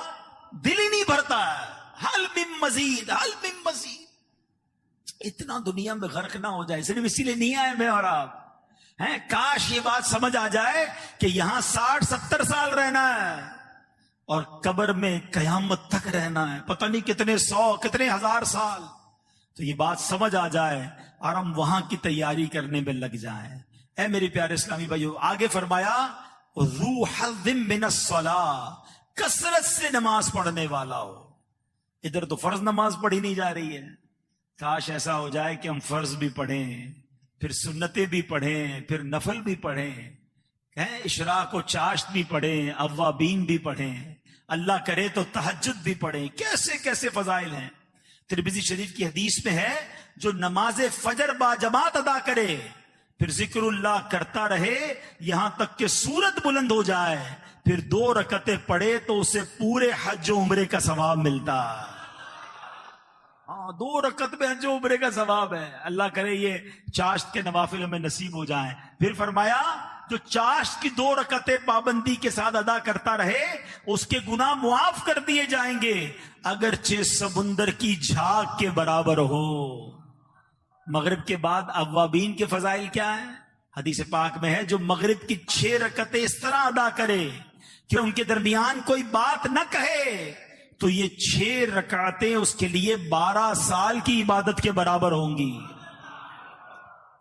دل ہی نہیں بھرتا ہے، حل من مزید، حل من مزید۔ اتنا دنیا میں غرق نہ ہو جائے، صرف اسی لیے نہیں آئے میں اور آپ ہیں۔ کاش یہ بات سمجھ آ جائے کہ یہاں 60-70 سال رہنا ہے اور قبر میں قیامت تک رہنا ہے، پتہ نہیں کتنے 100 کتنے 1000 سال۔ تو یہ بات سمجھ آ جائے اور ہم وہاں کی تیاری کرنے میں لگ جائیں۔ اے میرے پیارے اسلامی بھائیو، آگے فرمایا ذو حظ من الصلاۃ، کثرت سے نماز پڑھنے والا ہو۔ ادھر تو فرض نماز پڑھی نہیں جا رہی ہے، کاش ایسا ہو جائے کہ ہم فرض بھی پڑھیں، پھر سنتیں بھی پڑھیں، پھر نفل بھی پڑھیں، اشراق و چاشت بھی پڑھیں، اوابین بھی پڑھیں، اللہ کرے تو تہجد بھی پڑھیں۔ کیسے کیسے فضائل ہیں۔ ترمذی شریف کی حدیث میں ہے جو نماز فجر با جماعت ادا کرے پھر ذکر اللہ کرتا رہے یہاں تک کہ سورت بلند ہو جائے، پھر 2 رکعتیں پڑھے تو اسے پورے حج و عمرے کا ثواب ملتا ہے۔ ہاں 2 رکعت میں حج و عمرے کا ثواب ہے۔ اللہ کرے یہ چاشت کے نوافل میں نصیب ہو جائیں۔ پھر فرمایا جو چاشت کی 2 رکعتیں پابندی کے ساتھ ادا کرتا رہے اس کے گناہ معاف کر دیے جائیں گے، اگرچہ سمندر کی جھاگ کے برابر ہو۔ مغرب کے بعد اوابین کے فضائل کیا ہیں؟ حدیث پاک میں ہے جو مغرب کی 6 رکعتیں اس طرح ادا کرے کہ ان کے درمیان کوئی بات نہ کہے تو یہ 6 رکعتیں اس کے لیے 12 سال کی عبادت کے برابر ہوں گی۔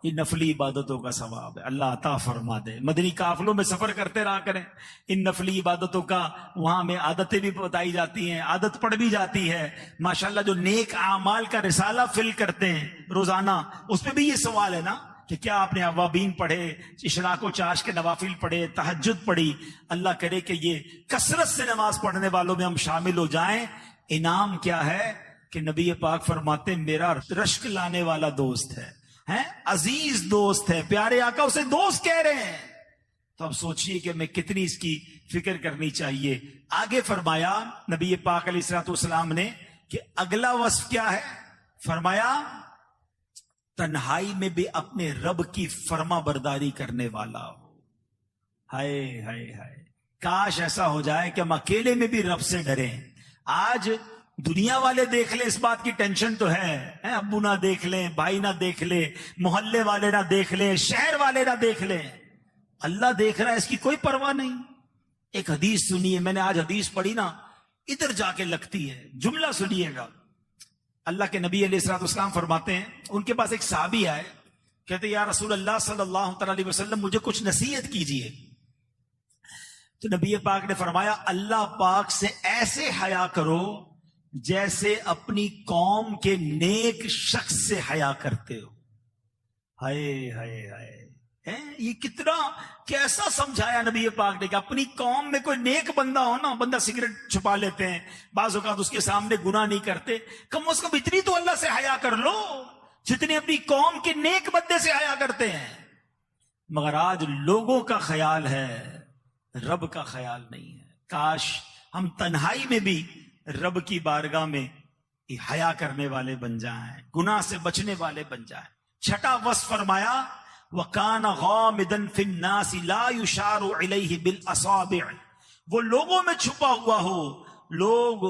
یہ نفلی عبادتوں کا ثواب ہے، اللہ عطا فرما دے۔ مدنی قافلوں میں سفر کرتے رہا کریں، ان نفلی عبادتوں کا وہاں میں عادتیں بھی بتائی جاتی ہیں، عادت پڑ بھی جاتی ہے۔ ماشاءاللہ جو نیک اعمال کا رسالہ فل کرتے ہیں روزانہ، اس پہ بھی یہ سوال ہے نا کہ کیا آپ نے اوابین پڑھے، اشراق و چاش کے نوافل پڑھے، تہجد پڑھی؟ اللہ کرے کہ یہ کثرت سے نماز پڑھنے والوں میں ہم شامل ہو جائیں۔ انعام کیا ہے کہ نبی پاک فرماتے میرا رشک لانے والا دوست ہے، عزیز دوست ہے، پیارے آقا اسے دوست کہہ رہے ہیں۔ تو اب سوچئے کہ میں کتنی اس کی فکر کرنی چاہیے۔ آگے فرمایا نبی پاک علیہ الصلوۃ والسلام نے کہ اگلا وصف کیا ہے؟ فرمایا تنہائی میں بھی اپنے رب کی فرما برداری کرنے والا ہو۔ ہائے ہائے ہائے، کاش ایسا ہو جائے کہ ہم اکیلے میں بھی رب سے ڈریں۔ آج دنیا والے دیکھ لیں، اس بات کی ٹینشن تو ہے، ابو نہ دیکھ لیں، بھائی نہ دیکھ لیں، محلے والے نہ دیکھ لیں، شہر والے نہ دیکھ لیں، اللہ دیکھ رہا ہے، اس کی کوئی پرواہ نہیں۔ ایک حدیث سنیے، میں نے آج حدیث پڑھی نا، ادھر جا کے لگتی ہے، جملہ سنیے گا۔ اللہ کے نبی علیہ الصلوۃ والسلام فرماتے ہیں، ان کے پاس ایک صحابی آئے، کہتے یا رسول اللہ صلی اللہ تعالی علیہ وسلم مجھے کچھ نصیحت کیجیے۔ تو نبی پاک نے فرمایا اللہ پاک سے ایسے حیا کرو جیسے اپنی قوم کے نیک شخص سے حیا کرتے ہو۔ ہائے ہائے ہائے، یہ کتنا کیسا سمجھایا نبی پاک نے کہ اپنی قوم میں کوئی نیک بندہ ہو نا، بندہ سگریٹ چھپا لیتے ہیں، بعض اوقات اس کے سامنے گناہ نہیں کرتے، کم از کم اتنی تو اللہ سے حیا کر لو جتنی اپنی قوم کے نیک بندے سے حیا کرتے ہیں۔ مگر آج لوگوں کا خیال ہے، رب کا خیال نہیں ہے۔ کاش ہم تنہائی میں بھی رب کی بارگاہ میں حیا کرنے والے بن جائیں، گناہ سے بچنے والے بن جائیں۔ چھٹا وصف فرمایا وَكَانَ غَامِدًا فِي النَّاسِ لَا يُشَارُ عِلَيْهِ بِالْأَصَابِعِ، وہ لوگوں میں چھپا ہوا ہو، لوگ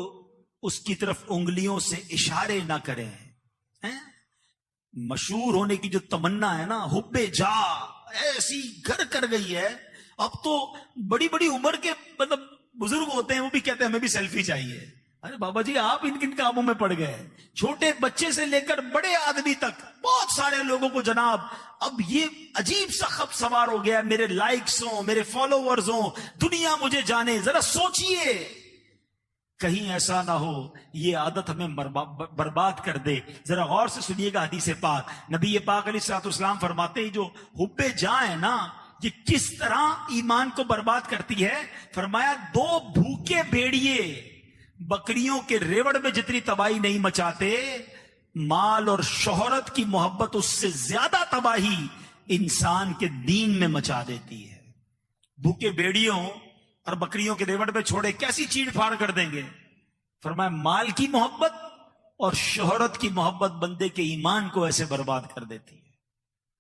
اس کی طرف انگلیوں سے اشارے نہ کریں۔ مشہور ہونے کی جو تمنا ہے نا، حب جا ایسی گھر کر گئی ہے، اب تو بڑی بڑی عمر کے مطلب بزرگ ہوتے ہیں، وہ بھی کہتے ہیں ہمیں بھی سیلفی چاہیے۔ ارے بابا جی آپ ان کن کاموں میں پڑ گئے؟ چھوٹے بچے سے لے کر بڑے آدمی تک بہت سارے لوگوں کو جناب اب یہ عجیب سا خب سوار ہو گیا، میرے لائکس ہوں، میرے فالوورز ہوں، دنیا مجھے جانے۔ ذرا سوچئے کہیں ایسا نہ ہو یہ عادت ہمیں برباد کر دے۔ ذرا غور سے سنیے گا حدیث پاک، نبی پاک علیہ الصلوۃ والسلام فرماتے ہیں جو حب جاں ہے نا، یہ کس طرح ایمان کو برباد کرتی ہے۔ فرمایا دو بھوکے بھیڑیے بکریوں کے ریوڑ میں جتنی تباہی نہیں مچاتے، مال اور شہرت کی محبت اس سے زیادہ تباہی انسان کے دین میں مچا دیتی ہے۔ بھوکے بھیڑیوں اور بکریوں کے ریوڑ میں چھوڑے کیسی چیڑ پھاڑ کر دیں گے۔ فرمایا مال کی محبت اور شہرت کی محبت بندے کے ایمان کو ایسے برباد کر دیتی ہے۔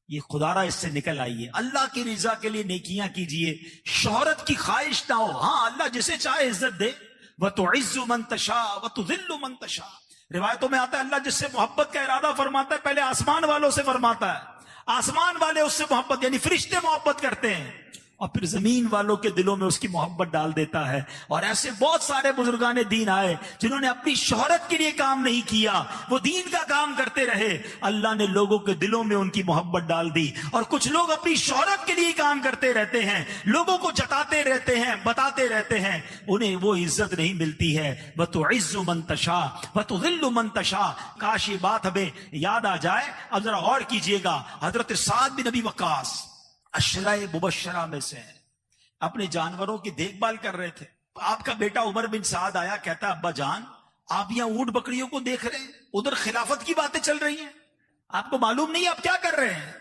یہ خدارہ اس سے نکل آئیے، اللہ کی رضا کے لیے نیکیاں کیجئے، شہرت کی خواہش نہ ہو۔ ہاں اللہ جسے چاہے عزت دے، وَتُعِزُّ مَن تَشَاءُ وَتُذِلُّ مَن تَشَاءُ۔ روایتوں میں آتا ہے اللہ جس سے محبت کا ارادہ فرماتا ہے پہلے آسمان والوں سے فرماتا ہے، آسمان والے اس سے محبت یعنی فرشتے محبت کرتے ہیں، اور پھر زمین والوں کے دلوں میں اس کی محبت ڈال دیتا ہے۔ اور ایسے بہت سارے بزرگان دین آئے جنہوں نے اپنی شہرت کے لیے کام نہیں کیا، وہ دین کا کام کرتے رہے، اللہ نے لوگوں کے دلوں میں ان کی محبت ڈال دی۔ اور کچھ لوگ اپنی شہرت کے لیے کام کرتے رہتے ہیں، لوگوں کو جتاتے رہتے ہیں، بتاتے رہتے ہیں، انہیں وہ عزت نہیں ملتی ہے۔ وَتُعِزُّ مَن تَشَاءُ وَتُذِلُّ مَن تَشَاءُ۔ کاش یہ بات ہمیں یاد آ جائے۔ اب ذرا غور کیجئے گا، حضرت سعد بن ابی وقاص عشرہ مبشرہ میں سے اپنے جانوروں کی دیکھ بھال کر رہے تھے۔ آپ کا بیٹا عمر بن سعد آیا، کہتا ابا جان آپ یہاں اونٹ بکریوں کو دیکھ رہے ہیں، ادھر خلافت کی باتیں چل رہی ہیں، آپ کو معلوم نہیں آپ کیا کر رہے ہیں؟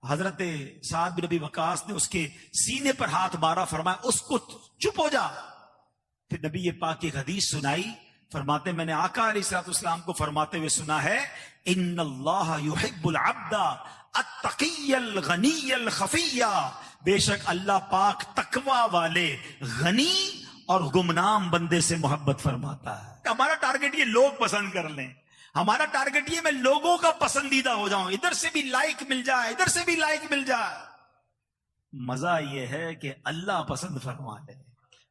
حضرت سعد بن ابی وقاص نے اس کے سینے پر ہاتھ مارا، فرمایا اس کو چپ ہو جا۔ پھر نبی پاک کی حدیث سنائی، فرماتے میں نے آقا علیہ الصلوۃ والسلام کو فرماتے ہوئے سنا ہے، ان اللہ یحب العبد التقی الغنی الخفی، بے شک اللہ پاک تقوی والے غنی اور گمنام بندے سے محبت فرماتا ہے۔ ہمارا ٹارگٹ یہ لوگ پسند کر لیں، ہمارا ٹارگٹ یہ میں لوگوں کا پسندیدہ ہو جاؤں، ادھر سے بھی لائک مل جائے، ادھر سے بھی لائک مل جائے۔ مزہ یہ ہے کہ اللہ پسند فرما لے،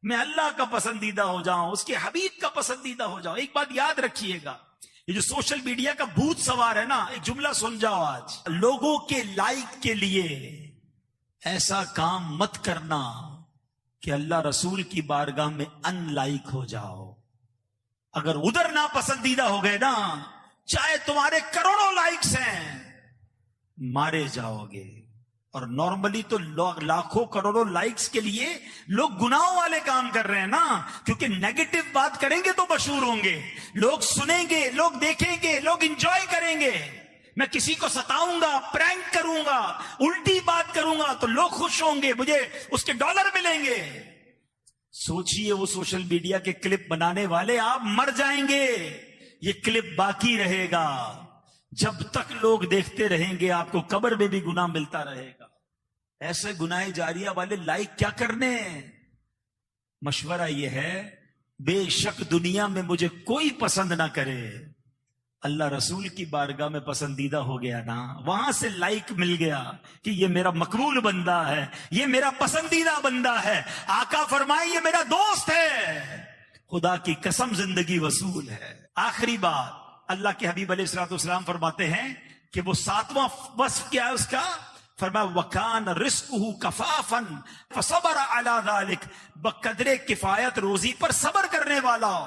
میں اللہ کا پسندیدہ ہو جاؤں، اس کے حبیب کا پسندیدہ ہو جاؤں۔ ایک بات یاد رکھیے گا، یہ جو سوشل میڈیا کا بھوت سوار ہے نا، ایک جملہ سن جاؤ آج، لوگوں کے لائک کے لیے ایسا کام مت کرنا کہ اللہ رسول کی بارگاہ میں ان لائک ہو جاؤ۔ اگر ادھر ناپسندیدہ ہو گئے نا، چاہے تمہارے کروڑوں لائکس ہیں، مارے جاؤ گے. اور نارملی تو لاکھوں کروڑوں لائکس کے لیے لوگ گناہوں والے کام کر رہے ہیں نا, کیونکہ نیگیٹو بات کریں گے تو مشہور ہوں گے, لوگ سنیں گے, لوگ دیکھیں گے, لوگ انجوائے کریں گے. میں کسی کو ستاؤں گا, پرینک کروں گا, الٹی بات کروں گا تو لوگ خوش ہوں گے, مجھے اس کے ڈالر ملیں گے. سوچئے وہ سوشل میڈیا کے کلپ بنانے والے, آپ مر جائیں گے, یہ کلپ باقی رہے گا. جب تک لوگ دیکھتے رہیں گے آپ کو قبر میں بھی گناہ ملتا رہے گا. ایسے گناہ جاریہ والے لائک کیا کرنے ہیں؟ مشورہ یہ ہے, بے شک دنیا میں مجھے کوئی پسند نہ کرے, اللہ رسول کی بارگاہ میں پسندیدہ ہو گیا نا, وہاں سے لائک مل گیا کہ یہ میرا مقبول بندہ ہے, یہ میرا پسندیدہ بندہ ہے. آقا فرمائے یہ میرا دوست ہے. خدا کی قسم زندگی وصول ہے. آخری بات, اللہ کے حبیب علیہ الصلوۃ والسلام فرماتے ہیں کہ وہ 7واں وصف کیا ہے اس کا؟ فرمایا وَكَانَ رِزْقُهُ كَفَافًا فَصَبَرَ عَلَى ذَلِكَ, بقدر کفایت روزی پر صبر کرنے والا ہو.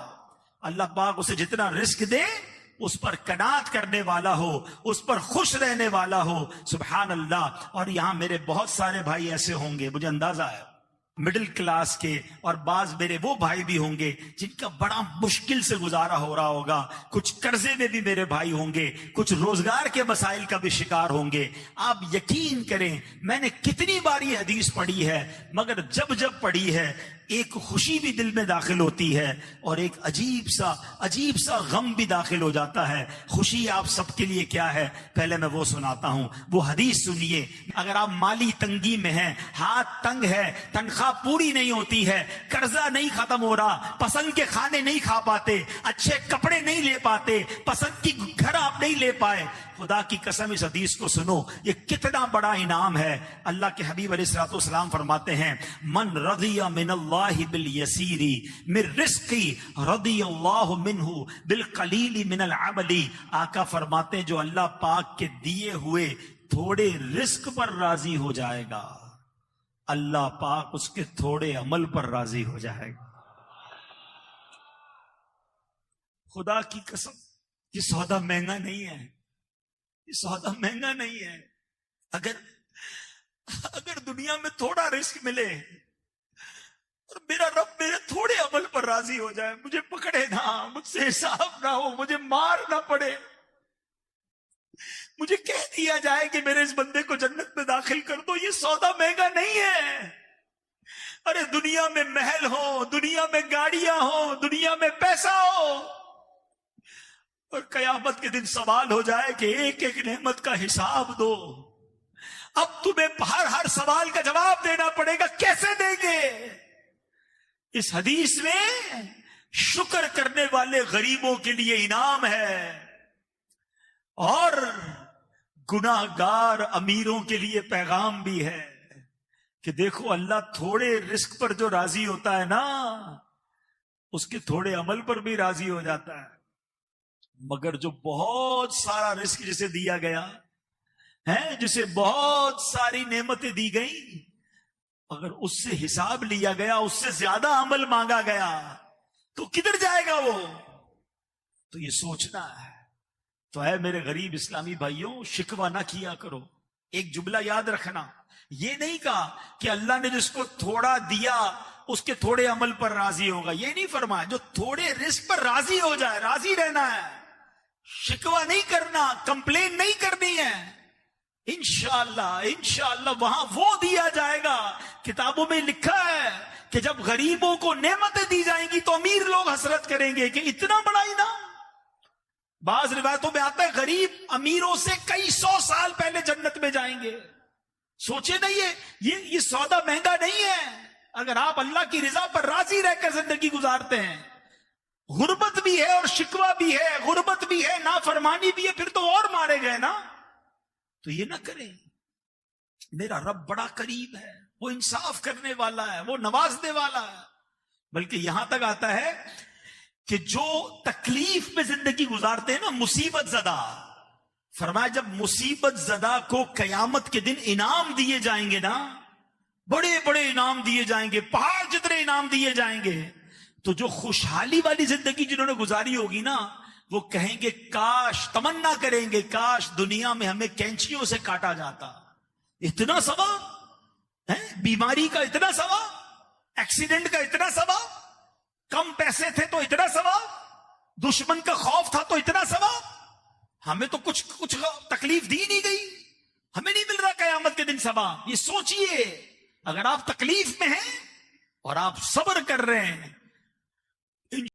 اللہ پاک اسے جتنا رزق دے اس پر قناعت کرنے والا ہو, اس پر خوش رہنے والا ہو. سبحان اللہ. اور یہاں میرے بہت سارے بھائی ایسے ہوں گے, مجھے اندازہ ہے, مڈل کلاس کے, اور بعض میرے وہ بھائی بھی ہوں گے جن کا بڑا مشکل سے گزارا ہو رہا ہوگا, کچھ قرضے میں بھی میرے بھائی ہوں گے, کچھ روزگار کے مسائل کا بھی شکار ہوں گے. آپ یقین کریں, میں نے کتنی بار یہ حدیث پڑھی ہے, مگر جب جب پڑھی ہے ایک خوشی بھی دل میں داخل ہوتی ہے اور ایک عجیب سا غم بھی داخل ہو جاتا ہے. خوشی آپ سب کے لیے کیا ہے, پہلے میں وہ سناتا ہوں. وہ حدیث سنیے. اگر آپ مالی تنگی میں ہیں, ہاتھ تنگ ہے, تنخواہ پوری نہیں ہوتی ہے, قرضہ نہیں ختم ہو رہا, پسند کے کھانے نہیں کھا پاتے, اچھے کپڑے نہیں لے پاتے, پسند کی گھر آپ نہیں لے پائے, خدا کی قسم اس حدیث کو سنو, یہ کتنا بڑا انعام ہے. اللہ کے حبیب علیہ الصلوۃ والسلام فرماتے ہیں من رضی من اللہ بالیسیر من رزقی رضی اللہ منہ بالقلیل من العمل. آقا فرماتے ہیں جو اللہ پاک کے دیے ہوئے تھوڑے رزق پر راضی ہو جائے گا, اللہ پاک اس کے تھوڑے عمل پر راضی ہو جائے گا. خدا کی قسم یہ سودا مہنگا نہیں ہے, یہ سودا مہنگا نہیں ہے. اگر دنیا میں تھوڑا رزق ملے اور میرا رب میرے تھوڑے عمل پر راضی ہو جائے, مجھے پکڑے نہ, مجھ سے حساب نہ ہو, مجھے مار نہ پڑے, مجھے کہہ دیا جائے کہ میرے اس بندے کو جنت میں داخل کر دو, یہ سودا مہنگا نہیں ہے. ارے دنیا میں محل ہو, دنیا میں گاڑیاں ہو, دنیا میں پیسہ ہو, اور قیامت کے دن سوال ہو جائے کہ ایک ایک نعمت کا حساب دو, اب تمہیں ہر سوال کا جواب دینا پڑے گا, کیسے دیں گے؟ اس حدیث میں شکر کرنے والے غریبوں کے لیے انعام ہے اور گناہ گار امیروں کے لیے پیغام بھی ہے کہ دیکھو اللہ تھوڑے رزق پر جو راضی ہوتا ہے نا, اس کے تھوڑے عمل پر بھی راضی ہو جاتا ہے. مگر جو بہت سارا رزق جسے دیا گیا ہے, جسے بہت ساری نعمتیں دی گئیں, اگر اس سے حساب لیا گیا, اس سے زیادہ عمل مانگا گیا, تو کدھر جائے گا وہ؟ تو یہ سوچنا ہے. تو اے میرے غریب اسلامی بھائیوں, شکوہ نہ کیا کرو. ایک جملہ یاد رکھنا, یہ نہیں کہا کہ اللہ نے جس کو تھوڑا دیا اس کے تھوڑے عمل پر راضی ہوگا, یہ نہیں فرمایا. جو تھوڑے رزق پر راضی ہو جائے, راضی رہنا ہے, شکوہ نہیں کرنا, کمپلین نہیں کرنی ہے. انشاءاللہ وہاں وہ دیا جائے گا. کتابوں میں لکھا ہے کہ جب غریبوں کو نعمتیں دی جائیں گی تو امیر لوگ حسرت کریں گے کہ اتنا بڑا انعام. بعض روایتوں میں آتا ہے غریب امیروں سے کئی 100 سال پہلے جنت میں جائیں گے. سوچے نہیں, یہ سودا مہنگا نہیں ہے. اگر آپ اللہ کی رضا پر راضی رہ کر زندگی گزارتے ہیں, غربت بھی ہے اور شکوہ بھی ہے, غربت بھی ہے, نافرمانی بھی ہے, پھر تو اور مارے گئے نا. تو یہ نہ کریں. میرا رب بڑا قریب ہے, وہ انصاف کرنے والا ہے, وہ نوازنے والا ہے. بلکہ یہاں تک آتا ہے کہ جو تکلیف میں زندگی گزارتے ہیں نا, مصیبت زدہ, فرمایا جب مصیبت زدہ کو قیامت کے دن انعام دیے جائیں گے نا, بڑے بڑے انعام دیے جائیں گے, پہاڑ جتنے انعام دیے جائیں گے, تو جو خوشحالی والی زندگی جنہوں نے گزاری ہوگی نا, وہ کہیں گے کاش، تمنا کریں گے کاش دنیا میں ہمیں کینچیوں سے کاٹا جاتا. اتنا ثواب ہے، بیماری کا اتنا ثواب، ایکسیڈنٹ کا اتنا ثواب، کم پیسے تھے تو اتنا ثواب، دشمن کا خوف تھا تو اتنا ثواب. ہمیں تو کچھ تکلیف دی نہیں گئی، ہمیں نہیں مل رہا قیامت کے دن ثواب. یہ سوچئے، اگر آپ تکلیف میں ہیں اور آپ صبر کر رہے ہیں